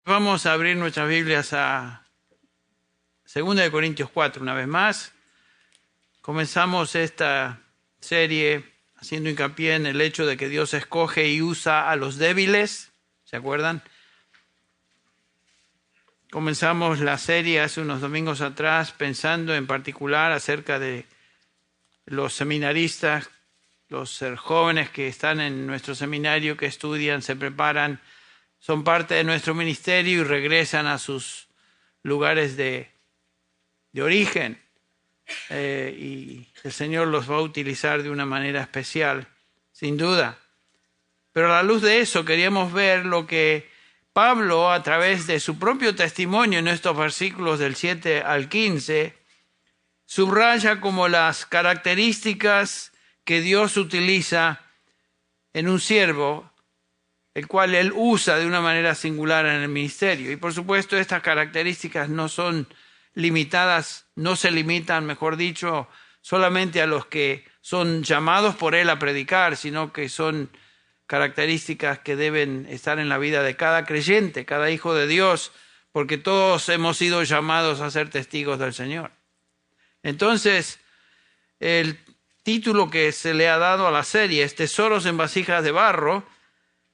Vamos a abrir nuestras Biblias a 2 Corintios 4 una vez más. Comenzamos esta serie haciendo hincapié en el hecho de que Dios escoge y usa a los débiles. ¿Se acuerdan? Comenzamos la serie hace unos domingos atrás pensando en particular acerca de los seminaristas, los jóvenes que están en nuestro seminario, que estudian, se preparan, son parte de nuestro ministerio y regresan a sus lugares de origen. Y el Señor los va a utilizar de una manera especial, sin duda. Pero a la luz de eso queríamos ver lo que Pablo, a través de su propio testimonio en estos versículos del 7 al 15, subraya como las características que Dios utiliza en un siervo, el cual Él usa de una manera singular en el ministerio. Y por supuesto, estas características no son limitadas, no se limitan, mejor dicho, solamente a los que son llamados por Él a predicar, sino que son características que deben estar en la vida de cada creyente, cada hijo de Dios, porque todos hemos sido llamados a ser testigos del Señor. Entonces, el título que se le ha dado a la serie es Tesoros en vasijas de barro,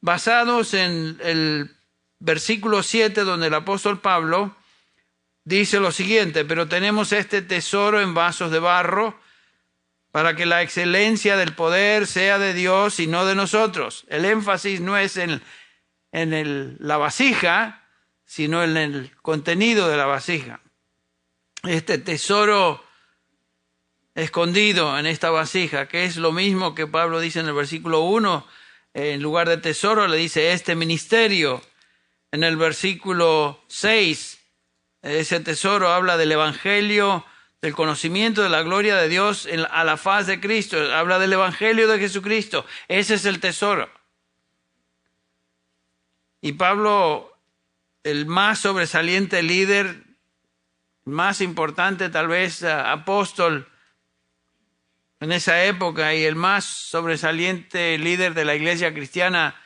basados en el versículo 7, donde el apóstol Pablo dice lo siguiente: pero tenemos este tesoro en vasos de barro, para que la excelencia del poder sea de Dios y no de nosotros. El énfasis no es en la vasija, sino en el contenido de la vasija. Este tesoro escondido en esta vasija, que es lo mismo que Pablo dice en el versículo 1, en lugar de tesoro le dice este ministerio. En el versículo 6, ese tesoro habla del evangelio, del conocimiento de la gloria de Dios a la faz de Cristo. Habla del evangelio de Jesucristo. Ese es el tesoro. Y Pablo, el más sobresaliente líder, más importante tal vez apóstol en esa época y el más sobresaliente líder de la iglesia cristiana,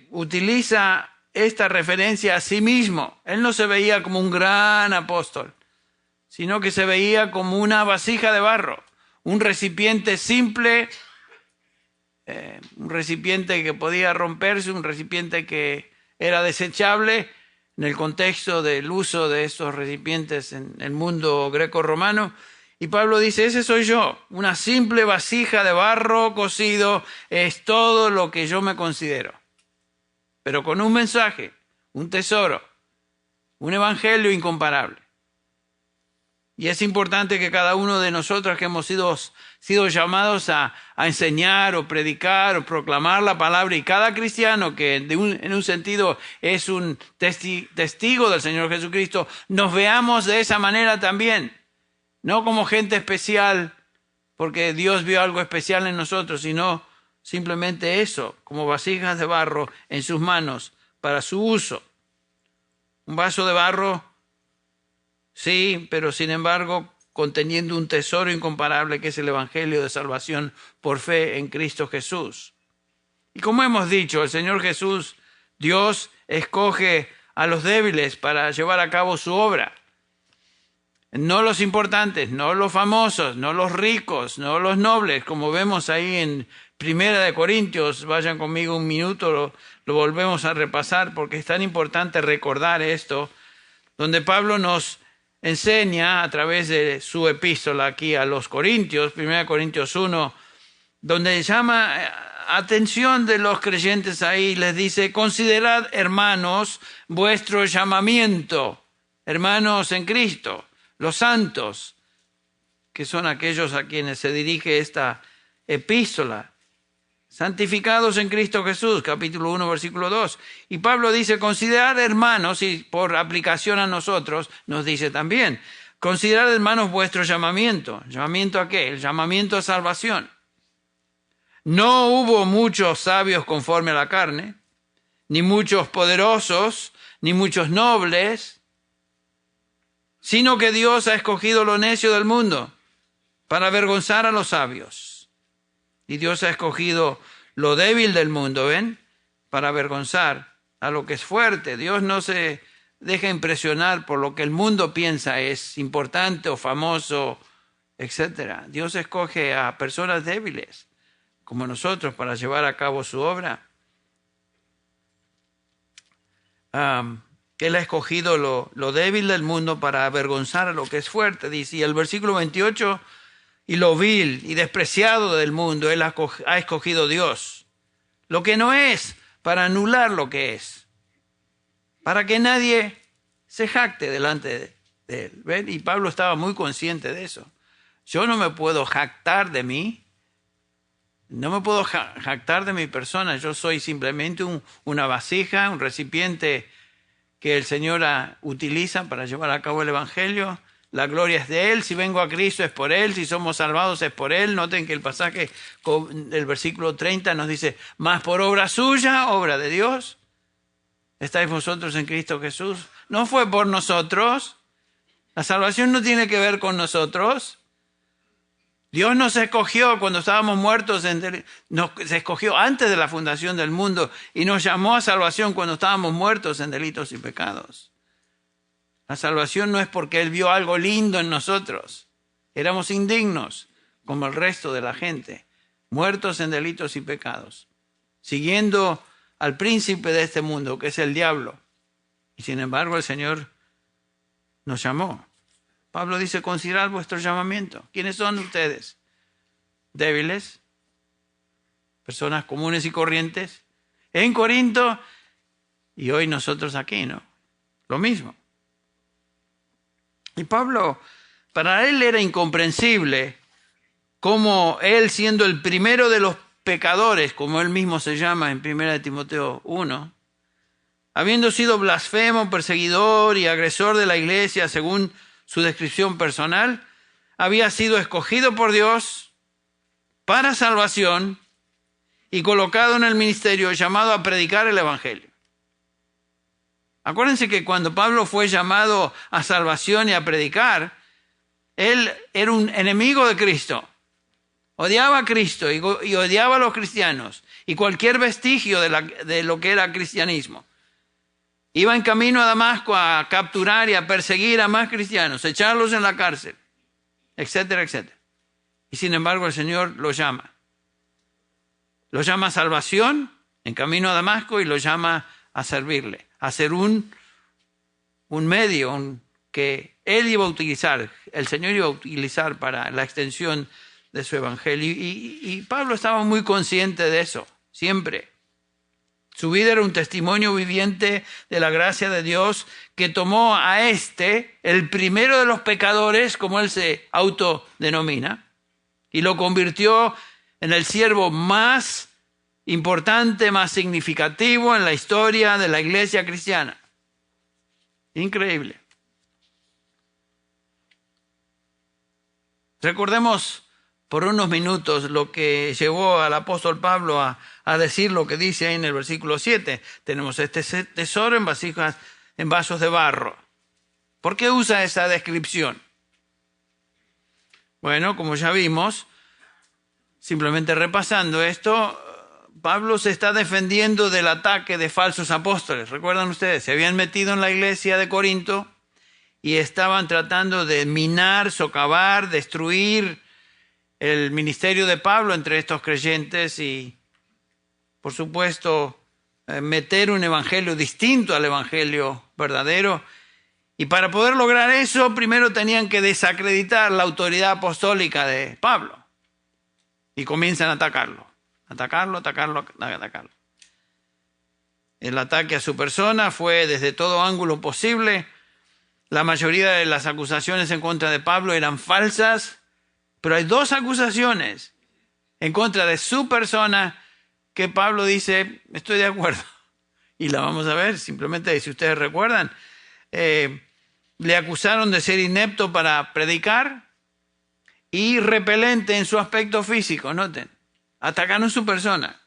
utiliza esta referencia a sí mismo. Él no se veía como un gran apóstol, sino que se veía como una vasija de barro, un recipiente simple, un recipiente que podía romperse, un recipiente que era desechable en el contexto del uso de estos recipientes en el mundo greco-romano. Y Pablo dice, ese soy yo, una simple vasija de barro cocido, es todo lo que yo me considero. Pero con un mensaje, un tesoro, un evangelio incomparable. Y es importante que cada uno de nosotros que hemos sido llamados a enseñar o predicar o proclamar la palabra, y cada cristiano que en un sentido es un testigo del Señor Jesucristo, nos veamos de esa manera también. No como gente especial, porque Dios vio algo especial en nosotros, sino simplemente eso, como vasijas de barro en sus manos para su uso. Un vaso de barro, sí, pero sin embargo conteniendo un tesoro incomparable que es el evangelio de salvación por fe en Cristo Jesús. Y como hemos dicho, el Señor Jesús, Dios, escoge a los débiles para llevar a cabo su obra. No los importantes, no los famosos, no los ricos, no los nobles, como vemos ahí en 1 Corintios. Vayan conmigo un minuto, lo volvemos a repasar porque es tan importante recordar esto, donde Pablo nos enseña a través de su epístola aquí a los Corintios, 1 Corintios 1, donde llama atención de los creyentes ahí, les dice, considerad, hermanos, vuestro llamamiento, hermanos en Cristo, los santos, que son aquellos a quienes se dirige esta epístola, santificados en Cristo Jesús, capítulo 1, versículo 2. Y Pablo dice, considerad hermanos, y por aplicación a nosotros nos dice también, considerad hermanos vuestro llamamiento. ¿Llamamiento a qué? El llamamiento a salvación. No hubo muchos sabios conforme a la carne, ni muchos poderosos, ni muchos nobles, sino que Dios ha escogido lo necio del mundo para avergonzar a los sabios. Y Dios ha escogido lo débil del mundo, ¿ven? para avergonzar a lo que es fuerte. Dios no se deja impresionar por lo que el mundo piensa es importante o famoso, etc. Dios escoge a personas débiles como nosotros para llevar a cabo su obra. Él ha escogido lo débil del mundo para avergonzar a lo que es fuerte, dice. Y el versículo 28, y lo vil y despreciado del mundo, Él ha escogido Dios. Lo que no es, para anular lo que es. Para que nadie se jacte delante de Él. ¿Ven? Y Pablo estaba muy consciente de eso. Yo no me puedo jactar de mí. No me puedo jactar de mi persona. Yo soy simplemente una vasija, un recipiente que el Señor utiliza para llevar a cabo el Evangelio. La gloria es de Él. Si vengo a Cristo es por Él. Si somos salvados es por Él. Noten que el pasaje del versículo 30 nos dice, más por obra suya, obra de Dios. ¿Estáis vosotros en Cristo Jesús? No fue por nosotros. La salvación no tiene que ver con nosotros. Dios nos escogió cuando estábamos muertos, se escogió antes de la fundación del mundo y nos llamó a salvación cuando estábamos muertos en delitos y pecados. La salvación no es porque Él vio algo lindo en nosotros. Éramos indignos, como el resto de la gente, muertos en delitos y pecados, siguiendo al príncipe de este mundo, que es el diablo. Y sin embargo el Señor nos llamó. Pablo dice, considerad vuestro llamamiento. ¿Quiénes son ustedes? Débiles, personas comunes y corrientes, en Corinto y hoy nosotros aquí, ¿no? Lo mismo. Y Pablo, para él era incomprensible cómo él, siendo el primero de los pecadores, como él mismo se llama en 1 Timoteo 1, habiendo sido blasfemo, perseguidor y agresor de la iglesia según su descripción personal, había sido escogido por Dios para salvación y colocado en el ministerio llamado a predicar el Evangelio. Acuérdense que cuando Pablo fue llamado a salvación y a predicar, él era un enemigo de Cristo. Odiaba a Cristo y odiaba a los cristianos y cualquier vestigio de lo que era cristianismo. Iba en camino a Damasco a capturar y a perseguir a más cristianos, echarlos en la cárcel, etcétera, etcétera. Y sin embargo el Señor lo llama. Lo llama a salvación en camino a Damasco y lo llama a servirle, a ser un medio que Él iba a utilizar, el Señor iba a utilizar para la extensión de su evangelio. Y Pablo estaba muy consciente de eso, siempre. Su vida era un testimonio viviente de la gracia de Dios que tomó a el primero de los pecadores, como él se autodenomina, y lo convirtió en el siervo más importante, más significativo en la historia de la iglesia cristiana. Increíble. Recordemos por unos minutos lo que llevó al apóstol Pablo a decir lo que dice ahí en el versículo 7. Tenemos este tesoro en vasos de barro. ¿Por qué usa esa descripción? Bueno, como ya vimos, simplemente repasando esto, Pablo se está defendiendo del ataque de falsos apóstoles. ¿Recuerdan ustedes? Se habían metido en la iglesia de Corinto y estaban tratando de minar, socavar, destruir el ministerio de Pablo entre estos creyentes y, por supuesto, meter un evangelio distinto al evangelio verdadero. Y para poder lograr eso, primero tenían que desacreditar la autoridad apostólica de Pablo. Y comienzan a atacarlo. Atacarlo. El ataque a su persona fue desde todo ángulo posible. La mayoría de las acusaciones en contra de Pablo eran falsas. Pero hay dos acusaciones en contra de su persona que Pablo dice, estoy de acuerdo. Y la vamos a ver, simplemente si ustedes recuerdan. Le acusaron de ser inepto para predicar y repelente en su aspecto físico, noten. Atacaron su persona.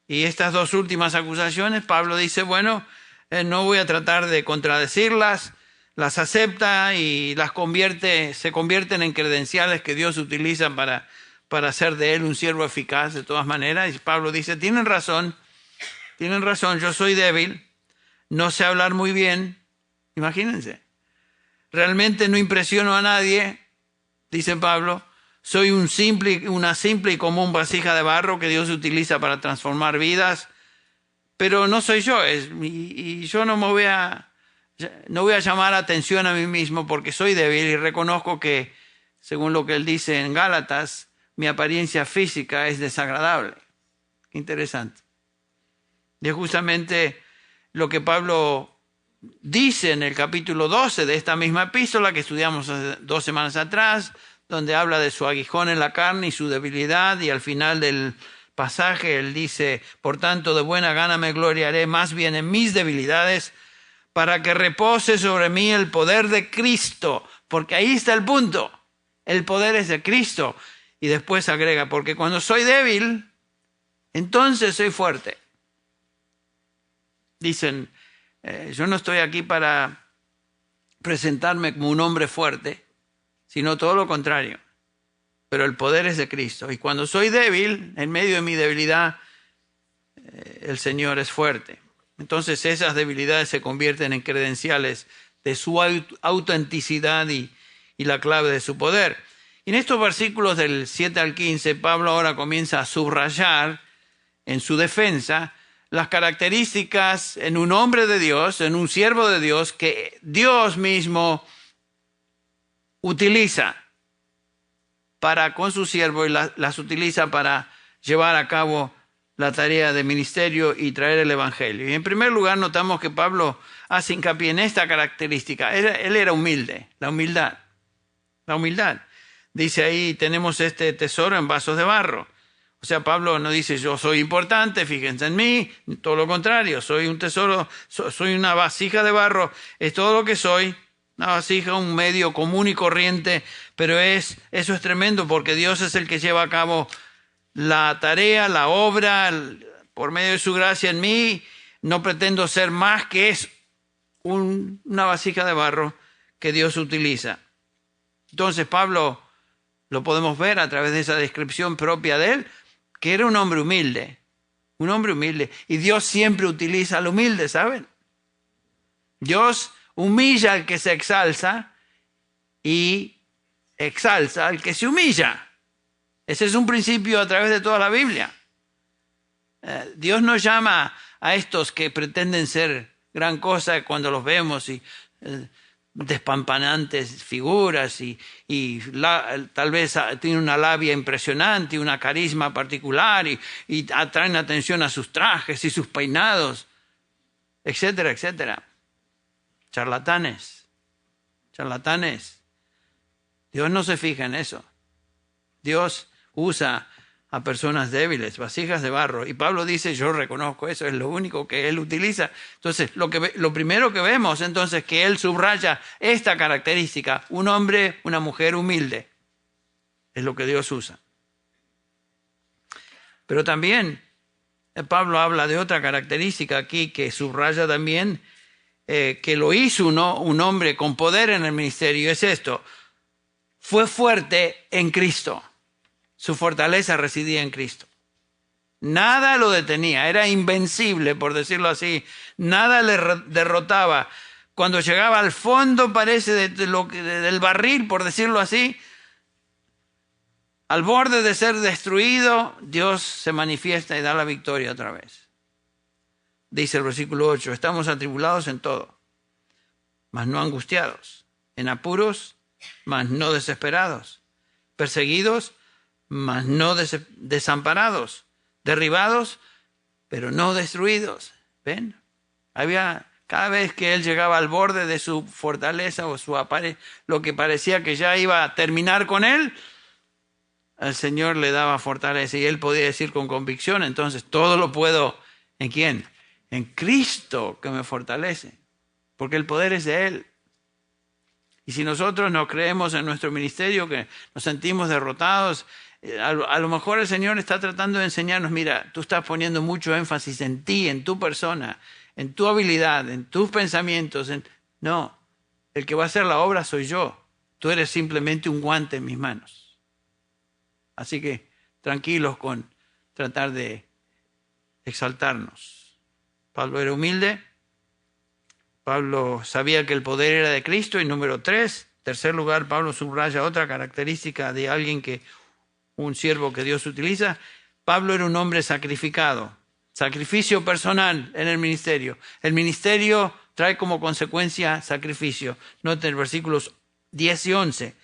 Y estas dos últimas acusaciones, Pablo dice, bueno, no voy a tratar de contradecirlas. Las acepta y se convierten en credenciales que Dios utiliza para para hacer de él un siervo eficaz de todas maneras. Y Pablo dice, tienen razón, yo soy débil, no sé hablar muy bien. Imagínense, realmente no impresiono a nadie, dice Pablo, soy una simple y común vasija de barro que Dios utiliza para transformar vidas, pero no soy yo, y yo no voy a llamar atención a mí mismo porque soy débil y reconozco que, según lo que él dice en Gálatas, mi apariencia física es desagradable. Qué interesante. Y es justamente lo que Pablo dice en el capítulo 12 de esta misma epístola que estudiamos hace 2 semanas atrás, donde habla de su aguijón en la carne y su debilidad, y al final del pasaje él dice, por tanto de buena gana me gloriaré más bien en mis debilidades, para que repose sobre mí el poder de Cristo, porque ahí está el punto, el poder es de Cristo. Y después agrega, porque cuando soy débil, entonces soy fuerte. Dicen, yo no estoy aquí para presentarme como un hombre fuerte, sino todo lo contrario. Pero el poder es de Cristo. Y cuando soy débil, en medio de mi debilidad, el Señor es fuerte. Entonces esas debilidades se convierten en credenciales de su autenticidad y la clave de su poder. Y en estos versículos del 7 al 15, Pablo ahora comienza a subrayar en su defensa las características en un hombre de Dios, en un siervo de Dios, que Dios mismo utiliza con su siervo y las utiliza para llevar a cabo la tarea de ministerio y traer el evangelio. Y en primer lugar notamos que Pablo hace hincapié en esta característica. Él era humilde, la humildad. Dice ahí, tenemos este tesoro en vasos de barro. O sea, Pablo no dice, yo soy importante, fíjense en mí, todo lo contrario, soy un tesoro, soy una vasija de barro, es todo lo que soy, una vasija, un medio común y corriente, pero eso es tremendo porque Dios es el que lleva a cabo la tarea, la obra, por medio de su gracia en mí. No pretendo ser más que es una vasija de barro que Dios utiliza. Entonces Pablo, lo podemos ver a través de esa descripción propia de él, que era un hombre humilde. Y Dios siempre utiliza al humilde, ¿saben? Dios humilla al que se exalza y exalza al que se humilla. Ese es un principio a través de toda la Biblia. Dios no llama a estos que pretenden ser gran cosa cuando los vemos y despampanantes figuras y tal vez tiene una labia impresionante, una carisma particular y atraen atención a sus trajes y sus peinados, etcétera, etcétera. Charlatanes. Dios no se fija en eso. Dios usa a personas débiles, vasijas de barro. Y Pablo dice, yo reconozco eso, es lo único que él utiliza. Entonces, lo primero que vemos, entonces, que él subraya esta característica, un hombre, una mujer humilde, es lo que Dios usa. Pero también Pablo habla de otra característica aquí que subraya también que lo hizo un hombre con poder en el ministerio, es esto, fue fuerte en Cristo. Su fortaleza residía en Cristo. Nada lo detenía, era invencible, por decirlo así. Nada le derrotaba. Cuando llegaba al fondo, parece, del barril, por decirlo así, al borde de ser destruido, Dios se manifiesta y da la victoria otra vez. Dice el versículo 8, estamos atribulados en todo, mas no angustiados, en apuros, mas no desesperados, perseguidos, mas no desamparados, derribados, pero no destruidos. ¿Ven? Cada vez que él llegaba al borde de su fortaleza o lo que parecía que ya iba a terminar con él, el Señor le daba fortaleza y él podía decir con convicción, entonces todo lo puedo, ¿en quién? En Cristo que me fortalece, porque el poder es de Él. Y si nosotros no creemos en nuestro ministerio, que nos sentimos derrotados, a lo mejor el Señor está tratando de enseñarnos, mira, tú estás poniendo mucho énfasis en ti, en tu persona, en tu habilidad, en tus pensamientos. No, el que va a hacer la obra soy yo. Tú eres simplemente un guante en mis manos. Así que tranquilos con tratar de exaltarnos. Pablo era humilde. Pablo sabía que el poder era de Cristo. Y número 3, tercer lugar, Pablo subraya otra característica de alguien un siervo que Dios utiliza. Pablo era un hombre sacrificado. Sacrificio personal en el ministerio. El ministerio trae como consecuencia sacrificio. Noten versículos 10 y 11.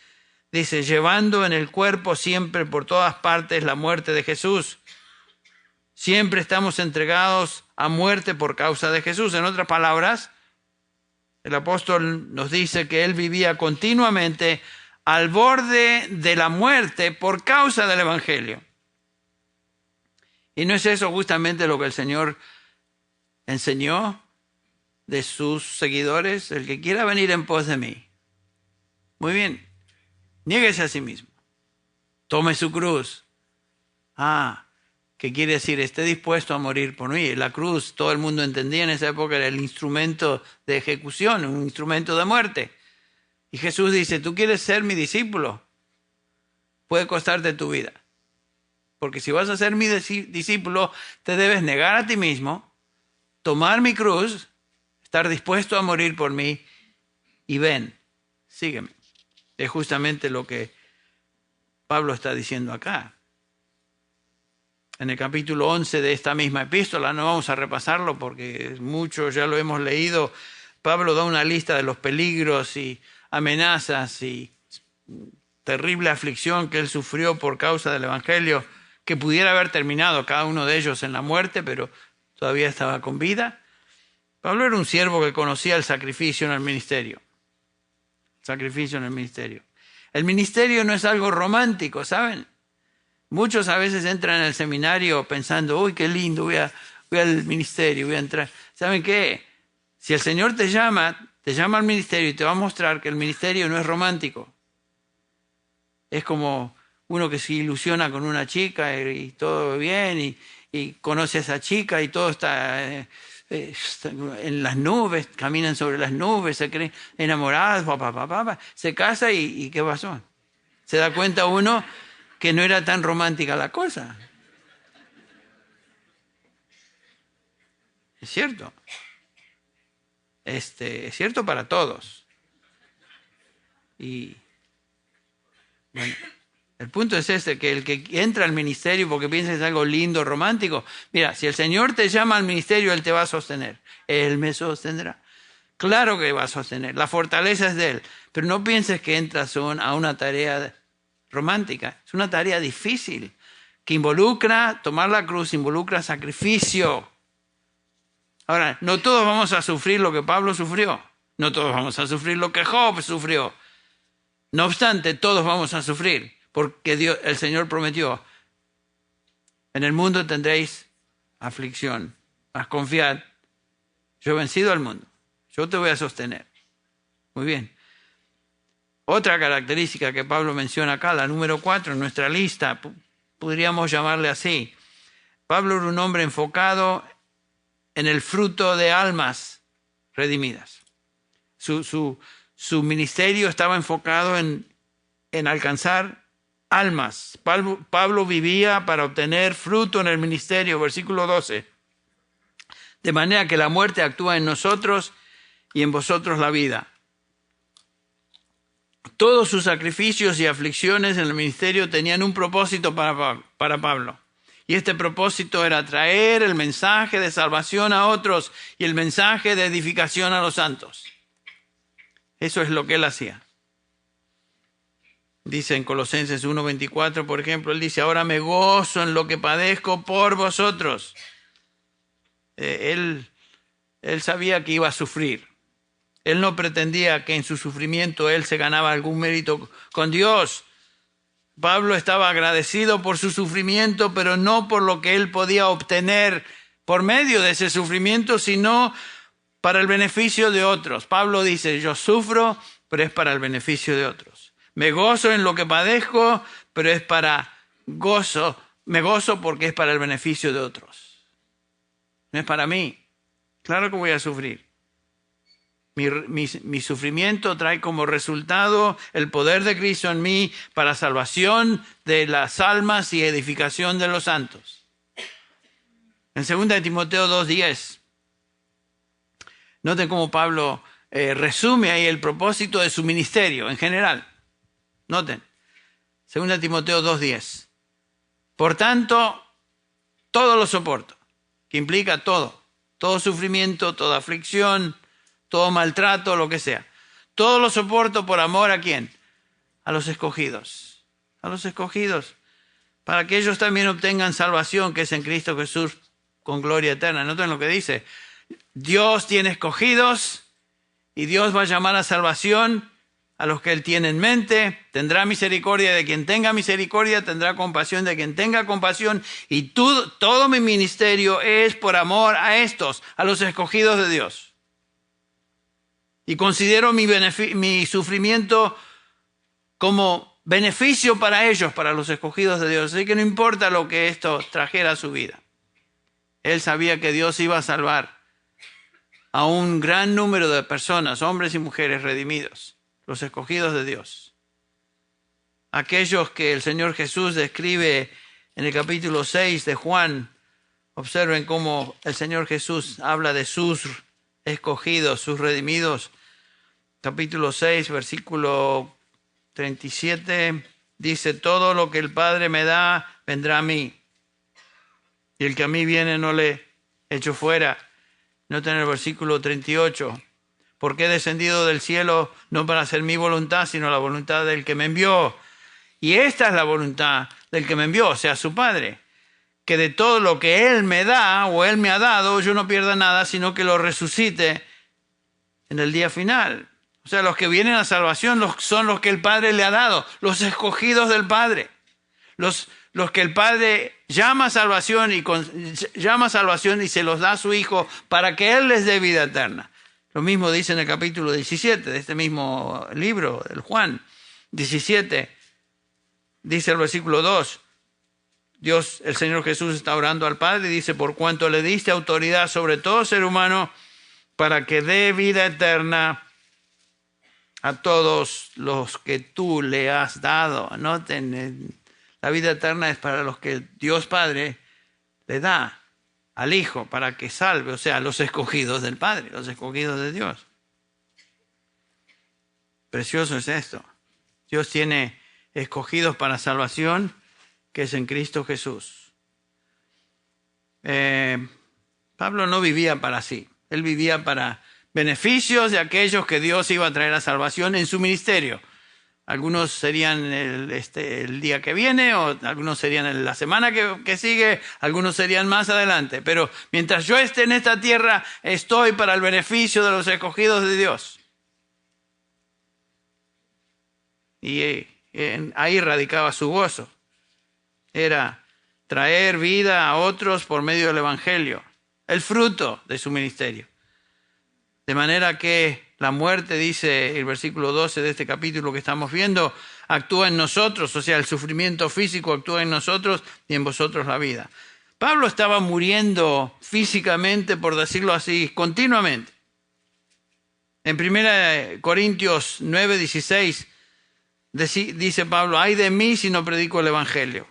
Dice, llevando en el cuerpo siempre por todas partes la muerte de Jesús. Siempre estamos entregados a muerte por causa de Jesús. En otras palabras, el apóstol nos dice que él vivía continuamente al borde de la muerte por causa del Evangelio. ¿Y no es eso justamente lo que el Señor enseñó de sus seguidores? El que quiera venir en pos de mí. Muy bien, niéguese a sí mismo. Tome su cruz. ¿Qué quiere decir? Esté dispuesto a morir por mí. La cruz, todo el mundo entendía en esa época, era el instrumento de ejecución, un instrumento de muerte. Y Jesús dice, ¿tú quieres ser mi discípulo? Puede costarte tu vida. Porque si vas a ser mi discípulo, te debes negar a ti mismo, tomar mi cruz, estar dispuesto a morir por mí y ven, sígueme. Es justamente lo que Pablo está diciendo acá. En el capítulo 11 de esta misma epístola, no vamos a repasarlo porque mucho ya lo hemos leído, Pablo da una lista de los peligros y amenazas y terrible aflicción que él sufrió por causa del Evangelio, que pudiera haber terminado cada uno de ellos en la muerte, pero todavía estaba con vida. Pablo era un siervo que conocía el sacrificio en el ministerio. Sacrificio en el ministerio. El ministerio no es algo romántico, ¿saben? Muchos a veces entran en el seminario pensando, uy, qué lindo, voy al ministerio, voy a entrar. ¿Saben qué? Si el Señor te llama al ministerio y te va a mostrar que el ministerio no es romántico. Es como uno que se ilusiona con una chica y todo bien y conoce a esa chica y todo está en las nubes, caminan sobre las nubes, se creen enamorados, se casa y ¿qué pasó? Se da cuenta uno que no era tan romántica la cosa. Es cierto. Es cierto para todos. Y bueno, el punto es que el que entra al ministerio porque piensa que es algo lindo, romántico, mira, si el Señor te llama al ministerio, Él te va a sostener. Él me sostendrá. Claro que va a sostener. La fortaleza es de Él. Pero no pienses que entras a una tarea romántica. Es una tarea difícil que involucra, tomar la cruz involucra sacrificio. Ahora, no todos vamos a sufrir lo que Pablo sufrió. No todos vamos a sufrir lo que Job sufrió. No obstante, todos vamos a sufrir, porque el Señor prometió, en el mundo tendréis aflicción, mas confiad, yo he vencido al mundo, yo te voy a sostener. Muy bien. Otra característica que Pablo menciona acá, la número 4 en nuestra lista, podríamos llamarle así. Pablo era un hombre enfocado en el fruto de almas redimidas. Su ministerio estaba enfocado en alcanzar almas. Pablo vivía para obtener fruto en el ministerio, versículo 12. De manera que la muerte actúa en nosotros y en vosotros la vida. Todos sus sacrificios y aflicciones en el ministerio tenían un propósito para Pablo. Y este propósito era traer el mensaje de salvación a otros y el mensaje de edificación a los santos. Eso es lo que él hacía. Dice en Colosenses 1:24, por ejemplo, él dice, ahora me gozo en lo que padezco por vosotros. Él sabía que iba a sufrir. Él no pretendía que en su sufrimiento él se ganaba algún mérito con Dios. Pablo estaba agradecido por su sufrimiento, pero no por lo que él podía obtener por medio de ese sufrimiento, sino para el beneficio de otros. Pablo dice, yo sufro, pero es para el beneficio de otros. Me gozo en lo que padezco, pero es para gozo. Me gozo porque es para el beneficio de otros. No es para mí. Claro que voy a sufrir. Mi sufrimiento trae como resultado el poder de Cristo en mí para salvación de las almas y edificación de los santos. En 2 Timoteo 2:10, noten cómo Pablo resume ahí el propósito de su ministerio en general. Noten, 2 Timoteo 2:10. Por tanto, todo lo soporto, que implica todo sufrimiento, toda aflicción, todo maltrato, lo que sea. Todo lo soporto por amor ¿a quién? A los escogidos. A los escogidos. Para que ellos también obtengan salvación, que es en Cristo Jesús, con gloria eterna. Noten lo que dice. Dios tiene escogidos y Dios va a llamar a salvación a los que Él tiene en mente. Tendrá misericordia de quien tenga misericordia, tendrá compasión de quien tenga compasión. Y todo mi ministerio es por amor a estos, a los escogidos de Dios. Y considero mi sufrimiento como beneficio para ellos, para los escogidos de Dios. Así que no importa lo que esto trajera a su vida. Él sabía que Dios iba a salvar a un gran número de personas, hombres y mujeres redimidos, los escogidos de Dios. Aquellos que el Señor Jesús describe en el capítulo 6 de Juan. Observen cómo el Señor Jesús habla de sus escogidos, sus redimidos. Capítulo 6, versículo 37, dice, todo lo que el Padre me da, vendrá a mí. Y el que a mí viene no le echo fuera. Noten el versículo 38. Porque he descendido del cielo no para hacer mi voluntad, sino la voluntad del que me envió. Y esta es la voluntad del que me envió, o sea, su Padre. Que de todo lo que Él me da o Él me ha dado, yo no pierda nada, sino que lo resucite en el día final. O sea, los que vienen a salvación son los que el Padre le ha dado, los escogidos del Padre. Los que el Padre llama a salvación y se los da a su Hijo para que Él les dé vida eterna. Lo mismo dice en el capítulo 17 de este mismo libro, del Juan 17. Dice el versículo 2. Dios, el Señor Jesús está orando al Padre y dice, por cuanto le diste autoridad sobre todo ser humano para que dé vida eterna a todos los que tú le has dado. Noten, la vida eterna es para los que Dios Padre le da al Hijo para que salve, o sea, los escogidos del Padre, los escogidos de Dios. Precioso es esto. Dios tiene escogidos para salvación, que es en Cristo Jesús. Pablo no vivía para sí. Él vivía para beneficios de aquellos que Dios iba a traer a salvación en su ministerio. Algunos serían el día que viene, o algunos serían la semana que sigue, algunos serían más adelante. Pero mientras yo esté en esta tierra, estoy para el beneficio de los escogidos de Dios. Y ahí radicaba su gozo. Era traer vida a otros por medio del Evangelio, el fruto de su ministerio. De manera que la muerte, dice el versículo 12 de este capítulo que estamos viendo, actúa en nosotros, o sea, el sufrimiento físico actúa en nosotros y en vosotros la vida. Pablo estaba muriendo físicamente, por decirlo así, continuamente. En 1 Corintios 9:16 dice Pablo, ay de mí si no predico el Evangelio.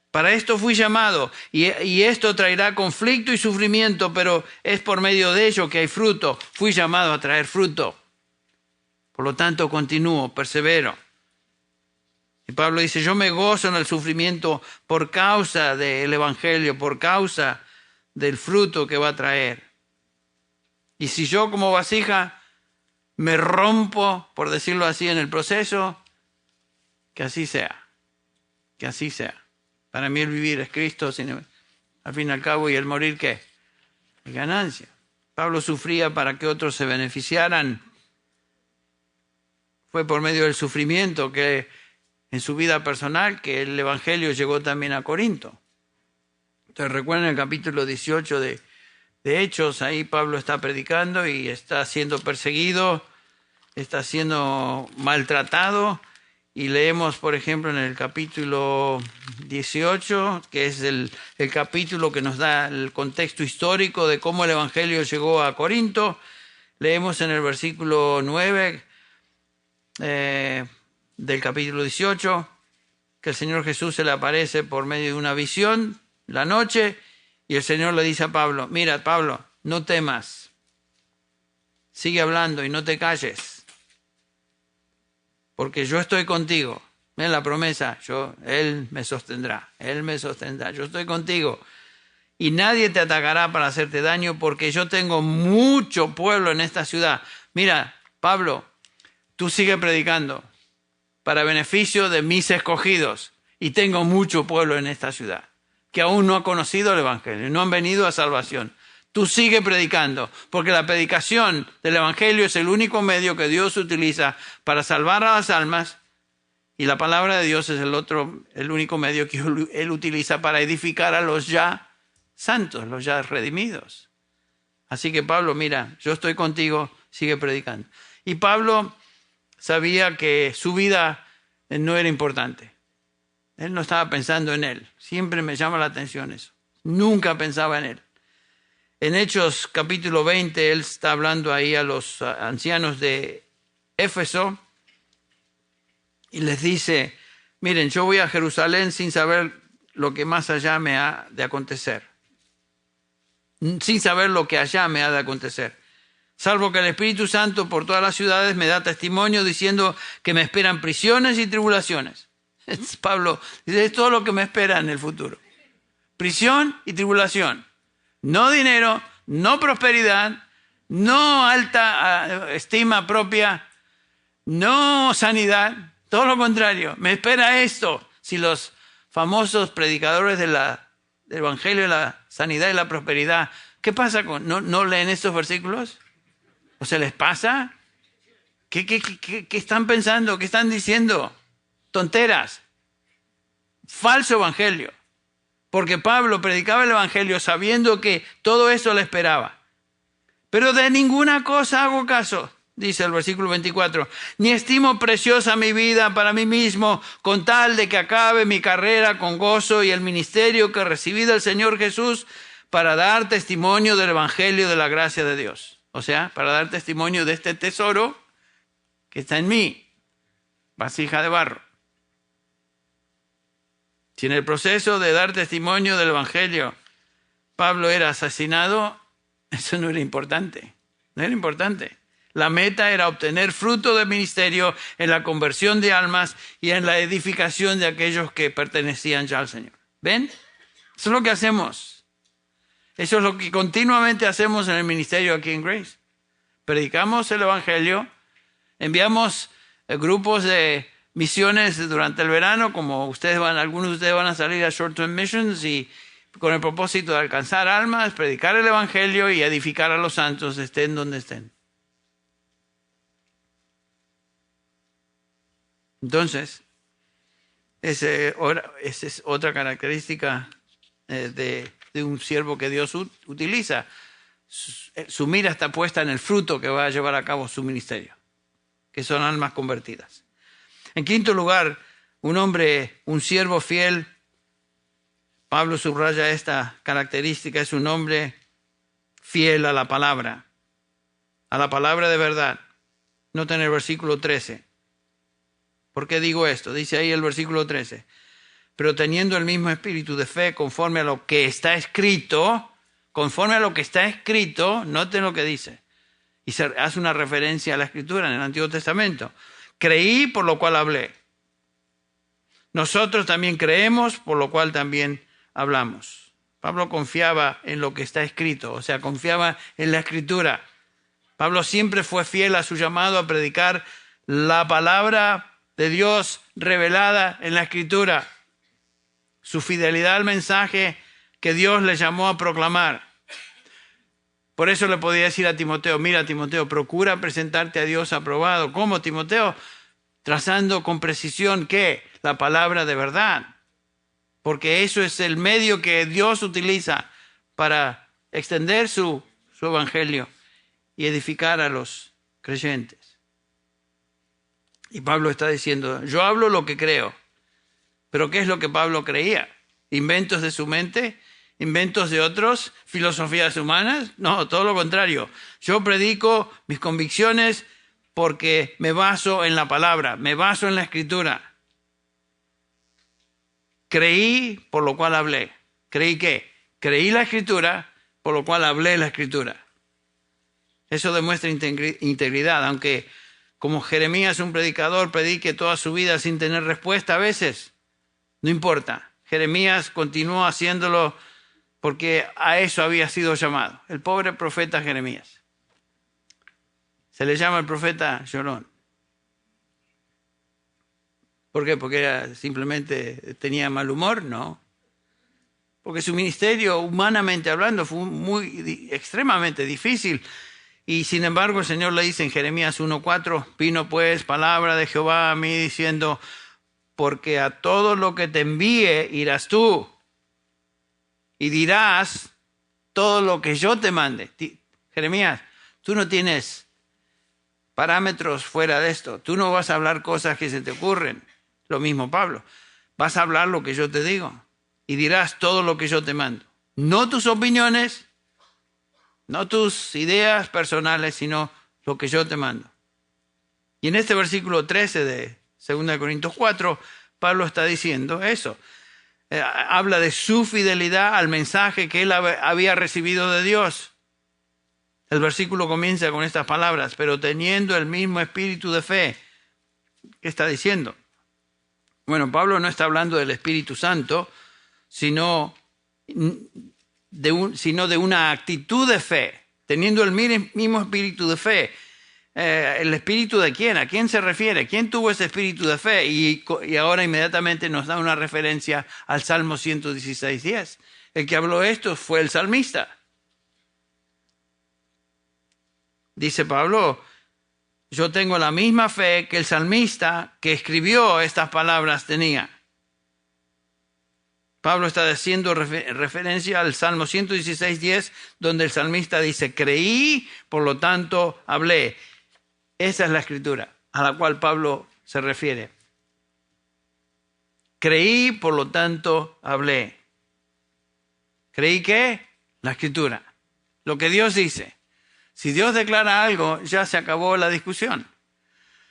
Para esto fui llamado, y esto traerá conflicto y sufrimiento, pero es por medio de ello que hay fruto. Fui llamado a traer fruto. Por lo tanto, continúo, persevero. Y Pablo dice, yo me gozo en el sufrimiento por causa del Evangelio, por causa del fruto que va a traer. Y si yo como vasija me rompo, por decirlo así, en el proceso, que así sea. Que así sea. Para mí el vivir es Cristo, al fin y al cabo, y el morir, ¿qué? Es ganancia. Pablo sufría para que otros se beneficiaran. Fue por medio del sufrimiento que en su vida personal que el Evangelio llegó también a Corinto. Entonces recuerden el capítulo 18 de Hechos, ahí Pablo está predicando y está siendo perseguido, está siendo maltratado. Y leemos, por ejemplo, en el capítulo 18, que es el capítulo que nos da el contexto histórico de cómo el Evangelio llegó a Corinto. Leemos en el versículo 9 del capítulo 18 que el Señor Jesús se le aparece por medio de una visión la noche y el Señor le dice a Pablo, mira Pablo, no temas, sigue hablando y no te calles, porque yo estoy contigo. Ven la promesa, Él me sostendrá, yo estoy contigo. Y nadie te atacará para hacerte daño, porque yo tengo mucho pueblo en esta ciudad. Mira, Pablo, tú sigue predicando para beneficio de mis escogidos. Y tengo mucho pueblo en esta ciudad que aún no ha conocido el Evangelio, no han venido a salvación. Tú sigue predicando, porque la predicación del Evangelio es el único medio que Dios utiliza para salvar a las almas. Y la palabra de Dios es el único medio que Él utiliza para edificar a los ya santos, los ya redimidos. Así que Pablo, mira, yo estoy contigo, sigue predicando. Y Pablo sabía que su vida no era importante. Él no estaba pensando en él. Siempre me llama la atención eso. Nunca pensaba en él. En Hechos capítulo 20, él está hablando ahí a los ancianos de Éfeso y les dice, miren, yo voy a Jerusalén sin saber lo que más allá me ha de acontecer. Sin saber lo que allá me ha de acontecer. Salvo que el Espíritu Santo por todas las ciudades me da testimonio diciendo que me esperan prisiones y tribulaciones. Pablo dice, es todo lo que me espera en el futuro. Prisión y tribulación. No dinero, no prosperidad, no alta estima propia, no sanidad. Todo lo contrario, me espera esto. Si los famosos predicadores del Evangelio de la sanidad y la prosperidad, ¿qué pasa no leen estos versículos? ¿O se les pasa? ¿Qué están pensando? ¿Qué están diciendo? Tonteras. Falso evangelio. Porque Pablo predicaba el evangelio sabiendo que todo eso le esperaba. Pero de ninguna cosa hago caso, dice el versículo 24. Ni estimo preciosa mi vida para mí mismo, con tal de que acabe mi carrera con gozo y el ministerio que recibí del Señor Jesús para dar testimonio del evangelio de la gracia de Dios. O sea, para dar testimonio de este tesoro que está en mí, vasija de barro. Si en el proceso de dar testimonio del Evangelio Pablo era asesinado, eso no era importante. No era importante. La meta era obtener fruto del ministerio en la conversión de almas y en la edificación de aquellos que pertenecían ya al Señor. ¿Ven? Eso es lo que hacemos. Eso es lo que continuamente hacemos en el ministerio aquí en Grace. Predicamos el Evangelio, enviamos grupos de misiones durante el verano, como algunos de ustedes van a salir a short-term missions y con el propósito de alcanzar almas, predicar el Evangelio y edificar a los santos, estén donde estén. Entonces, esa es otra característica de un siervo que Dios utiliza. Su mira está puesta en el fruto que va a llevar a cabo su ministerio, que son almas convertidas. En quinto lugar, un siervo fiel, Pablo subraya esta característica, es un hombre fiel a la palabra de verdad. Noten el versículo 13. ¿Por qué digo esto? Dice ahí el versículo 13. Pero teniendo el mismo espíritu de fe conforme a lo que está escrito, noten lo que dice. Y se hace una referencia a la Escritura en el Antiguo Testamento. Creí, por lo cual hablé. Nosotros también creemos, por lo cual también hablamos. Pablo confiaba en lo que está escrito, o sea, confiaba en la Escritura. Pablo siempre fue fiel a su llamado a predicar la palabra de Dios revelada en la Escritura. Su fidelidad al mensaje que Dios le llamó a proclamar. Por eso le podía decir a Timoteo, mira Timoteo, procura presentarte a Dios aprobado. ¿Cómo, Timoteo? Trazando con precisión, ¿qué? La palabra de verdad. Porque eso es el medio que Dios utiliza para extender su evangelio y edificar a los creyentes. Y Pablo está diciendo, yo hablo lo que creo. ¿Pero qué es lo que Pablo creía? ¿Inventos de su mente? inventos de otros, filosofías humanas. No, todo lo contrario. Yo predico mis convicciones porque me baso en la palabra, me baso en la Escritura. Creí, por lo cual hablé. ¿Creí qué? Creí la Escritura, por lo cual hablé la Escritura. Eso demuestra integridad, aunque como Jeremías, un predicador, predique toda su vida sin tener respuesta a veces. No importa. Jeremías continuó haciéndolo porque a eso había sido llamado. El pobre profeta Jeremías. Se le llama el profeta llorón. ¿Por qué? ¿Porque simplemente tenía mal humor? No. Porque su ministerio, humanamente hablando, fue extremadamente difícil. Y sin embargo el Señor le dice en Jeremías 1:4, vino pues palabra de Jehová a mí diciendo, porque a todo lo que te envíe irás tú y dirás todo lo que yo te mande. Jeremías, tú no tienes parámetros fuera de esto. Tú no vas a hablar cosas que se te ocurren. Lo mismo Pablo. Vas a hablar lo que yo te digo y dirás todo lo que yo te mando. No tus opiniones, no tus ideas personales, sino lo que yo te mando. Y en este versículo 13 de 2 Corintios 4, Pablo está diciendo eso. Habla de su fidelidad al mensaje que él había recibido de Dios. El versículo comienza con estas palabras, pero teniendo el mismo espíritu de fe. ¿Qué está diciendo? Bueno, Pablo no está hablando del Espíritu Santo, sino de una actitud de fe, teniendo el mismo espíritu de fe. ¿El espíritu de quién? ¿A quién se refiere? ¿Quién tuvo ese espíritu de fe? Y ahora inmediatamente nos da una referencia al Salmo 116:10. El que habló esto fue el salmista. Dice Pablo, yo tengo la misma fe que el salmista que escribió estas palabras tenía. Pablo está haciendo referencia al Salmo 116:10, donde el salmista dice, creí, por lo tanto hablé. Esa es la escritura a la cual Pablo se refiere. Creí, por lo tanto hablé. ¿Creí qué? La escritura. Lo que Dios dice. Si Dios declara algo, ya se acabó la discusión.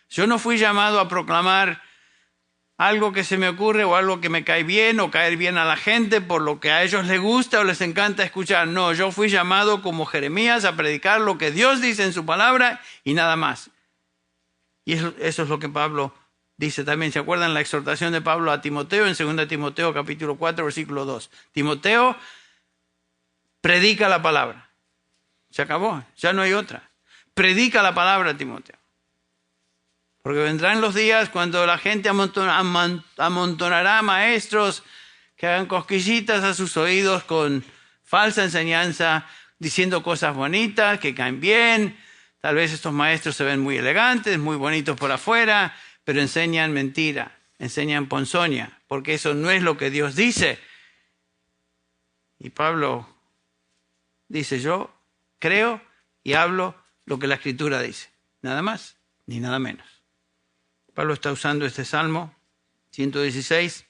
Yo no fui llamado a proclamar algo que se me ocurre o algo que me cae bien o caer bien a la gente por lo que a ellos les gusta o les encanta escuchar. No, yo fui llamado como Jeremías a predicar lo que Dios dice en su palabra y nada más. Y eso es lo que Pablo dice también. ¿Se acuerdan la exhortación de Pablo a Timoteo en 2 Timoteo capítulo 4 versículo 2? Timoteo, predica la palabra. Se acabó, ya no hay otra. Predica la palabra, Timoteo. Porque vendrán los días cuando la gente amontonará maestros que hagan cosquillitas a sus oídos con falsa enseñanza, diciendo cosas bonitas, que caen bien. Tal vez estos maestros se ven muy elegantes, muy bonitos por afuera, pero enseñan mentira, enseñan ponzoña, porque eso no es lo que Dios dice. Y Pablo dice, yo creo y hablo lo que la Escritura dice. Nada más, ni nada menos. Pablo está usando este Salmo 116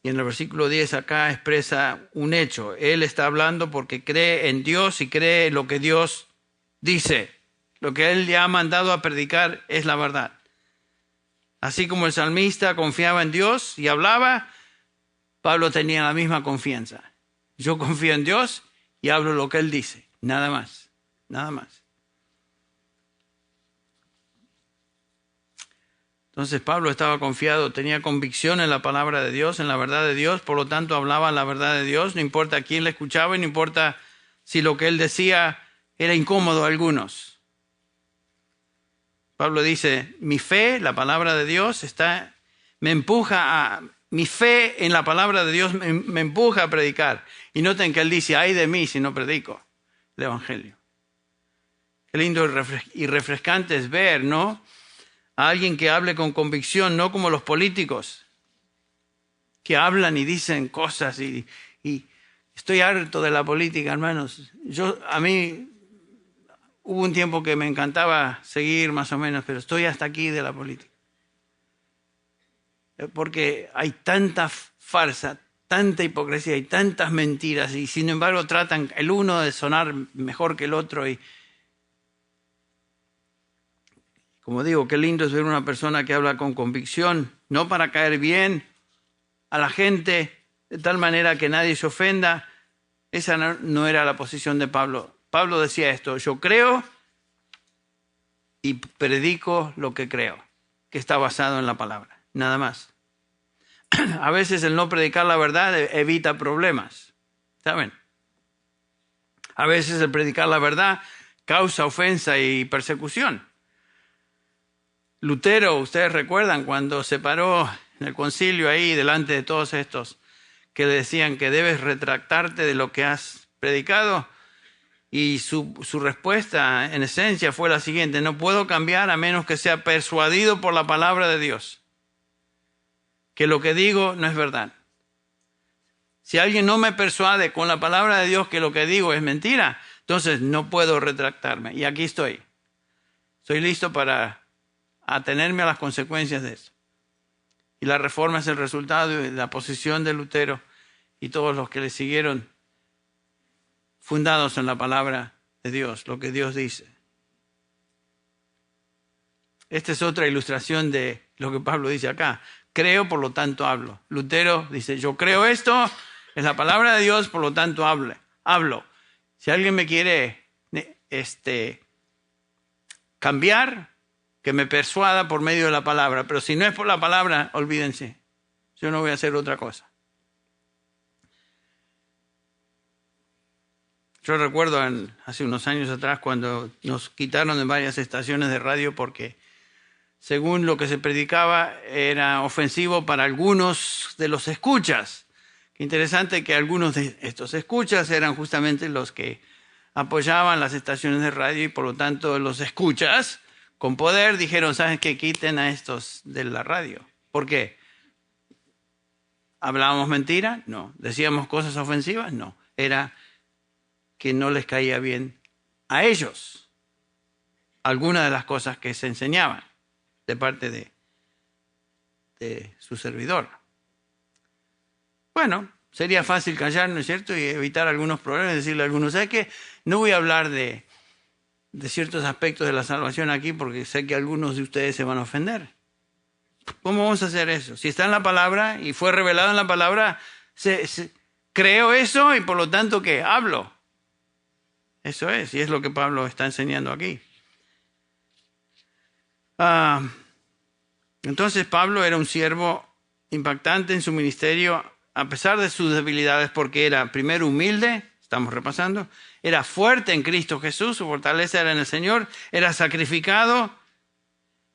y en el versículo 10 acá expresa un hecho. Él está hablando porque cree en Dios y cree lo que Dios dice. Lo que él le ha mandado a predicar es la verdad. Así como el salmista confiaba en Dios y hablaba, Pablo tenía la misma confianza. Yo confío en Dios y hablo lo que él dice. Nada más, nada más. Entonces Pablo estaba confiado, tenía convicción en la palabra de Dios, en la verdad de Dios, por lo tanto hablaba la verdad de Dios, no importa quién le escuchaba y no importa si lo que él decía era incómodo a algunos. Pablo dice, mi fe, la palabra de Dios, mi fe en la palabra de Dios me empuja a predicar. Y noten que él dice, ay de mí si no predico el Evangelio. Qué lindo y refrescante es ver, ¿no? A alguien que hable con convicción, no como los políticos, que hablan y dicen cosas y estoy harto de la política, hermanos. A mí hubo un tiempo que me encantaba seguir más o menos, pero estoy hasta aquí de la política. Porque hay tanta farsa, tanta hipocresía y tantas mentiras, y sin embargo tratan el uno de sonar mejor que el otro. Y como digo, qué lindo es ver una persona que habla con convicción, no para caer bien a la gente, de tal manera que nadie se ofenda. Esa no era la posición de Pablo. Pablo decía esto: yo creo y predico lo que creo, que está basado en la palabra, nada más. A veces el no predicar la verdad evita problemas, ¿saben? A veces el predicar la verdad causa ofensa y persecución. Lutero, ustedes recuerdan cuando se paró en el concilio ahí delante de todos estos que le decían que debes retractarte de lo que has predicado, y su respuesta en esencia fue la siguiente: no puedo cambiar a menos que sea persuadido por la palabra de Dios, que lo que digo no es verdad. Si alguien no me persuade con la palabra de Dios que lo que digo es mentira, entonces no puedo retractarme. Y aquí estoy. Estoy listo para atenerme a las consecuencias de eso. Y la reforma es el resultado de la posición de Lutero y todos los que le siguieron, fundados en la palabra de Dios, lo que Dios dice. Esta es otra ilustración de lo que Pablo dice acá. Creo, por lo tanto hablo. Lutero dice: yo creo esto, es la palabra de Dios, por lo tanto hablo. Si alguien me quiere cambiar, que me persuada por medio de la palabra. Pero si no es por la palabra, olvídense. Yo no voy a hacer otra cosa. Yo recuerdo hace unos años atrás cuando nos quitaron de varias estaciones de radio porque, según lo que se predicaba, era ofensivo para algunos de los escuchas. Qué interesante que algunos de estos escuchas eran justamente los que apoyaban las estaciones de radio, y por lo tanto los escuchas con poder dijeron: ¿saben qué? Quiten a estos de la radio. ¿Por qué? ¿Hablábamos mentira? No. ¿Decíamos cosas ofensivas? No. Era que no les caía bien a ellos algunas de las cosas que se enseñaban de parte de su servidor. Bueno, sería fácil callar, ¿no es cierto? Y evitar algunos problemas, decirle a algunos: ¿sabes qué? No voy a hablar de ciertos aspectos de la salvación aquí porque sé que algunos de ustedes se van a ofender. ¿Cómo vamos a hacer eso? Si está en la palabra y fue revelado en la palabra, creo eso y por lo tanto, ¿qué? Hablo. Eso es, y es lo que Pablo está enseñando aquí. Entonces Pablo era un siervo impactante en su ministerio, a pesar de sus debilidades, porque era primero humilde, estamos repasando, era fuerte en Cristo Jesús, su fortaleza era en el Señor, era sacrificado,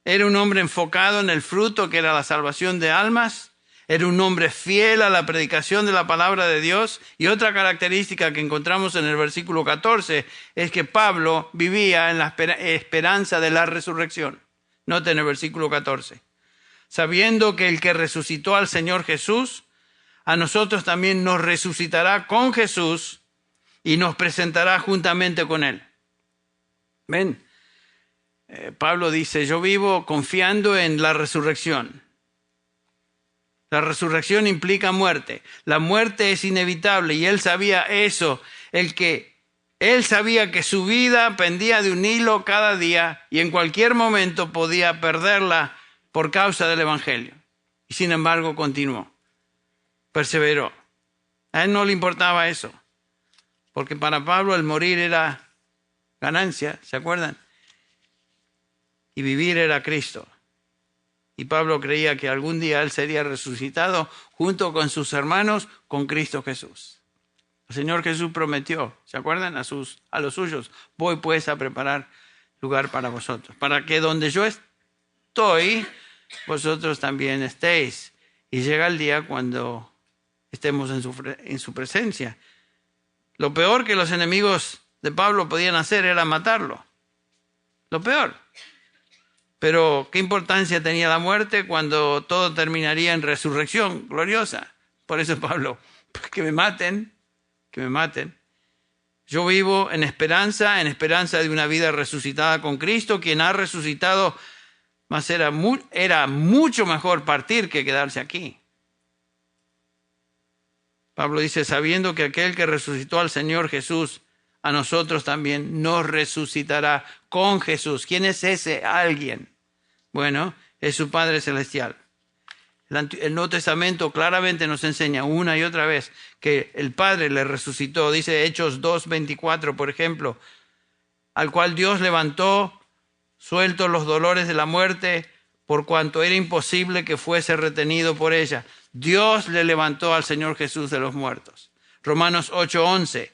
era un hombre enfocado en el fruto que era la salvación de almas, era un hombre fiel a la predicación de la palabra de Dios. Y otra característica que encontramos en el versículo 14 es que Pablo vivía en la esperanza de la resurrección. Noten el versículo 14. Sabiendo que el que resucitó al Señor Jesús, a nosotros también nos resucitará con Jesús y nos presentará juntamente con Él. ¿Ven? Pablo dice: yo vivo confiando en la resurrección. La resurrección implica muerte. La muerte es inevitable y él sabía eso. Él sabía que su vida pendía de un hilo cada día y en cualquier momento podía perderla por causa del Evangelio. Y sin embargo continuó, perseveró. A él no le importaba eso, porque para Pablo el morir era ganancia, ¿se acuerdan? Y vivir era Cristo. Y Pablo creía que algún día él sería resucitado junto con sus hermanos con Cristo Jesús. El Señor Jesús prometió, ¿se acuerdan? A los suyos: voy pues a preparar lugar para vosotros, para que donde yo estoy, vosotros también estéis. Y llega el día cuando estemos en su presencia. Lo peor que los enemigos de Pablo podían hacer era matarlo. Lo peor. Pero ¿qué importancia tenía la muerte cuando todo terminaría en resurrección gloriosa? Por eso Pablo: que me maten. Yo vivo en esperanza de una vida resucitada con Cristo, quien ha resucitado, mas era mucho mejor partir que quedarse aquí. Pablo dice, sabiendo que aquel que resucitó al Señor Jesús, a nosotros también nos resucitará con Jesús. ¿Quién es ese alguien? Bueno, es su Padre Celestial. El Nuevo Testamento claramente nos enseña una y otra vez que el Padre le resucitó. Dice Hechos 2:24, por ejemplo, al cual Dios levantó, sueltos los dolores de la muerte, por cuanto era imposible que fuese retenido por ella. Dios le levantó al Señor Jesús de los muertos. Romanos 8:11.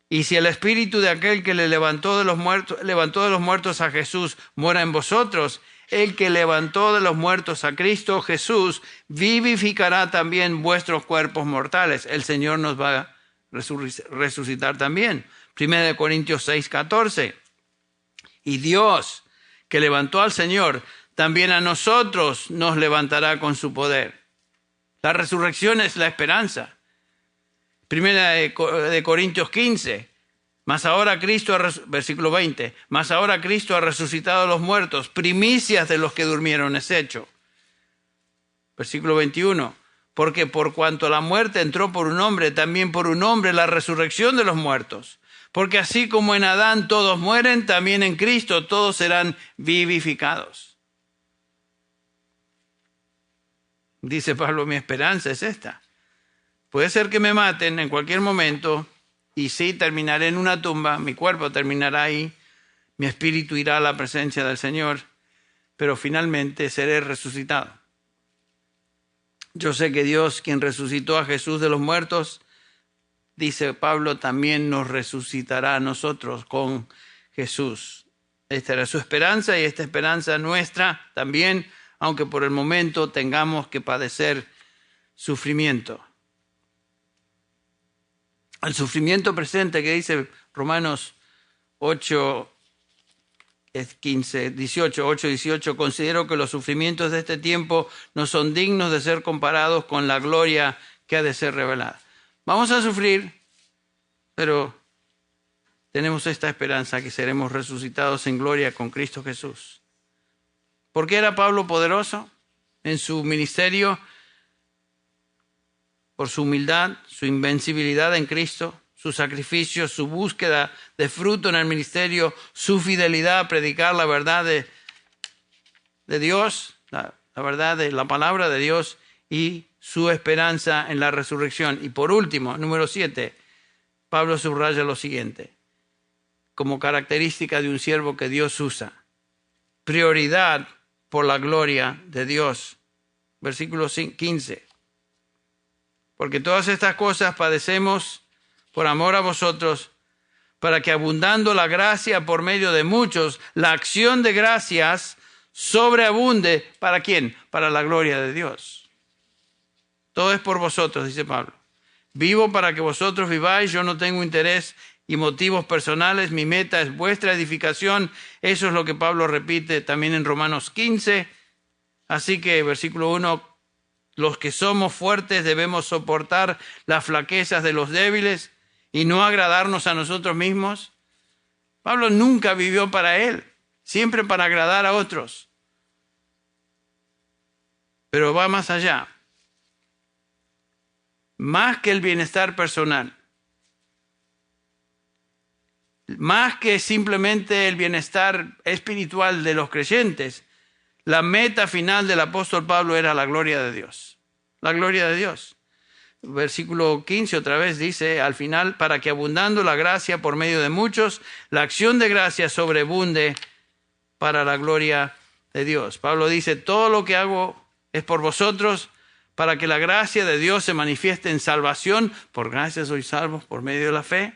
Y si el espíritu de aquel que le levantó de los muertos a Jesús mora en vosotros, el que levantó de los muertos a Cristo Jesús vivificará también vuestros cuerpos mortales. El Señor nos va a resucitar también. 1 Corintios 6:14. Y Dios, que levantó al Señor, también a nosotros nos levantará con su poder. La resurrección es la esperanza. 1 Corintios 15. Versículo 20. Mas ahora Cristo ha resucitado a los muertos, primicias de los que durmieron es hecho. Versículo 21. Porque por cuanto la muerte entró por un hombre, también por un hombre la resurrección de los muertos. Porque así como en Adán todos mueren, también en Cristo todos serán vivificados. Dice Pablo, mi esperanza es esta. Puede ser que me maten en cualquier momento y sí, terminaré en una tumba, mi cuerpo terminará ahí, mi espíritu irá a la presencia del Señor, pero finalmente seré resucitado. Yo sé que Dios, quien resucitó a Jesús de los muertos, dice Pablo, también nos resucitará a nosotros con Jesús. Esta era su esperanza y esta esperanza nuestra también, aunque por el momento tengamos que padecer sufrimiento. El sufrimiento presente que dice Romanos 8, 18, considero que los sufrimientos de este tiempo no son dignos de ser comparados con la gloria que ha de ser revelada. Vamos a sufrir, pero tenemos esta esperanza que seremos resucitados en gloria con Cristo Jesús. ¿Por qué era Pablo poderoso en su ministerio? Por su humildad, su invencibilidad en Cristo, su sacrificio, su búsqueda de fruto en el ministerio, su fidelidad a predicar la verdad de Dios, la verdad de la palabra de Dios y su esperanza en la resurrección. Y por último, número 7, Pablo subraya lo siguiente, como característica de un siervo que Dios usa. Prioridad por la gloria de Dios. Versículo 15. Porque todas estas cosas padecemos por amor a vosotros, para que abundando la gracia por medio de muchos, la acción de gracias sobreabunde. ¿Para quién? Para la gloria de Dios. Todo es por vosotros, dice Pablo. Vivo para que vosotros viváis, yo no tengo interés y motivos personales, mi meta es vuestra edificación. Eso es lo que Pablo repite también en Romanos 15. Así que, versículo 1, los que somos fuertes debemos soportar las flaquezas de los débiles y no agradarnos a nosotros mismos. Pablo nunca vivió para él, siempre para agradar a otros. Pero va más allá. Más que el bienestar personal, más que simplemente el bienestar espiritual de los creyentes, la meta final del apóstol Pablo era la gloria de Dios. La gloria de Dios. Versículo 15 otra vez dice, al final, para que abundando la gracia por medio de muchos, la acción de gracia sobreabunde para la gloria de Dios. Pablo dice, todo lo que hago es por vosotros, para que la gracia de Dios se manifieste en salvación. Por gracia sois salvos por medio de la fe.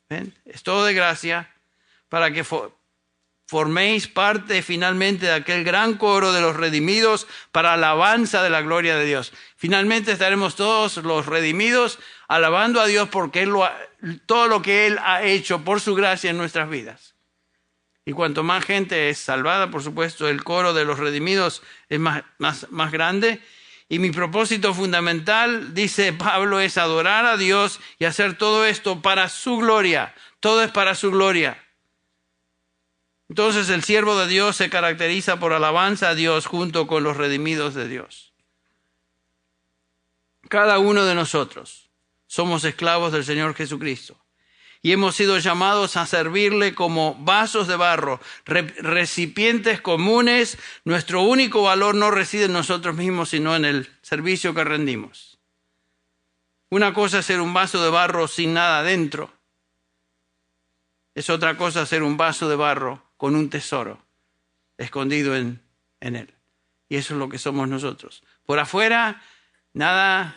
¿Ven? Es todo de gracia, para que forméis parte finalmente de aquel gran coro de los redimidos para alabanza de la gloria de Dios. Finalmente estaremos todos los redimidos alabando a Dios porque todo lo que Él ha hecho por su gracia en nuestras vidas. Y cuanto más gente es salvada, por supuesto, el coro de los redimidos es más grande. Y mi propósito fundamental, dice Pablo, es adorar a Dios y hacer todo esto para su gloria. Todo es para su gloria. Entonces el siervo de Dios se caracteriza por alabanza a Dios junto con los redimidos de Dios. Cada uno de nosotros somos esclavos del Señor Jesucristo y hemos sido llamados a servirle como vasos de barro, recipientes comunes. Nuestro único valor no reside en nosotros mismos, sino en el servicio que rendimos. Una cosa es ser un vaso de barro sin nada dentro. Es otra cosa ser un vaso de barro con un tesoro escondido en él. Y eso es lo que somos nosotros. Por afuera, nada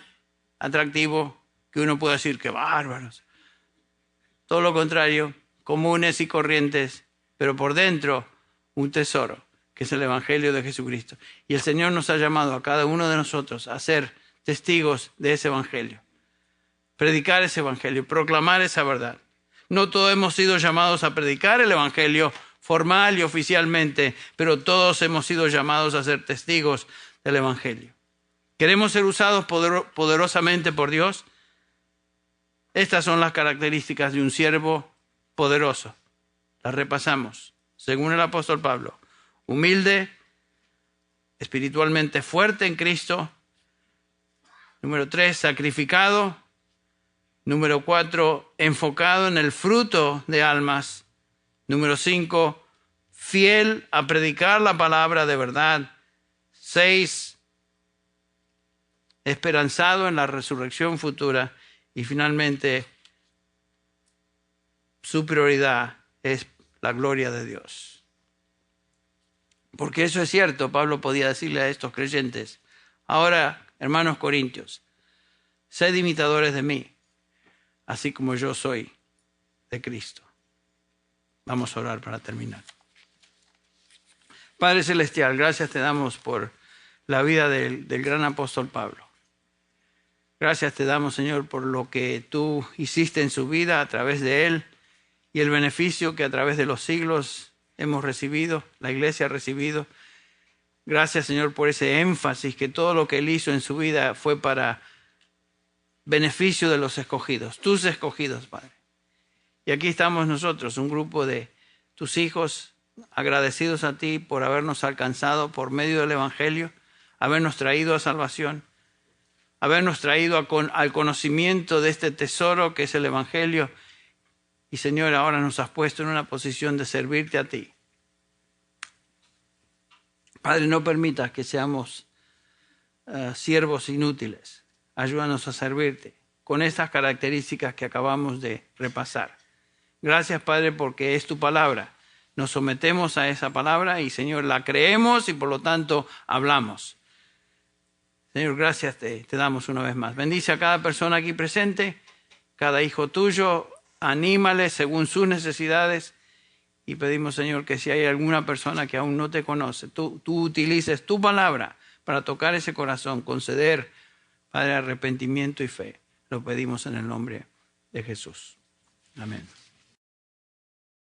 atractivo que uno pueda decir que bárbaros. Todo lo contrario, comunes y corrientes, pero por dentro un tesoro, que es el Evangelio de Jesucristo. Y el Señor nos ha llamado a cada uno de nosotros a ser testigos de ese Evangelio. Predicar ese Evangelio, proclamar esa verdad. No todos hemos sido llamados a predicar el Evangelio formal y oficialmente, pero todos hemos sido llamados a ser testigos del Evangelio. ¿Queremos ser usados poderosamente por Dios? Estas son las características de un siervo poderoso. Las repasamos. Según el apóstol Pablo, humilde, espiritualmente fuerte en Cristo. Número 3, sacrificado. Número 4, enfocado en el fruto de almas. Número 5, fiel a predicar la palabra de verdad. 6, esperanzado en la resurrección futura. Y finalmente, su prioridad es la gloria de Dios. Porque eso es cierto, Pablo podía decirle a estos creyentes: ahora, hermanos corintios, sed imitadores de mí, así como yo soy de Cristo. Vamos a orar para terminar. Padre Celestial, gracias te damos por la vida del gran apóstol Pablo. Gracias te damos, Señor, por lo que tú hiciste en su vida a través de él y el beneficio que a través de los siglos hemos recibido, la iglesia ha recibido. Gracias, Señor, por ese énfasis que todo lo que él hizo en su vida fue para beneficio de los escogidos, tus escogidos, Padre. Y aquí estamos nosotros, un grupo de tus hijos, agradecidos a ti por habernos alcanzado por medio del Evangelio, habernos traído a salvación, habernos traído al conocimiento de este tesoro que es el Evangelio. Y Señor, ahora nos has puesto en una posición de servirte a ti. Padre, no permitas que seamos siervos inútiles. Ayúdanos a servirte con estas características que acabamos de repasar. Gracias, Padre, porque es tu palabra. Nos sometemos a esa palabra y, Señor, la creemos y por lo tanto hablamos. Señor, gracias te damos una vez más. Bendice a cada persona aquí presente, cada hijo tuyo, anímale según sus necesidades. Y pedimos, Señor, que si hay alguna persona que aún no te conoce, tú utilices tu palabra para tocar ese corazón, conceder, Padre, arrepentimiento y fe. Lo pedimos en el nombre de Jesús. Amén.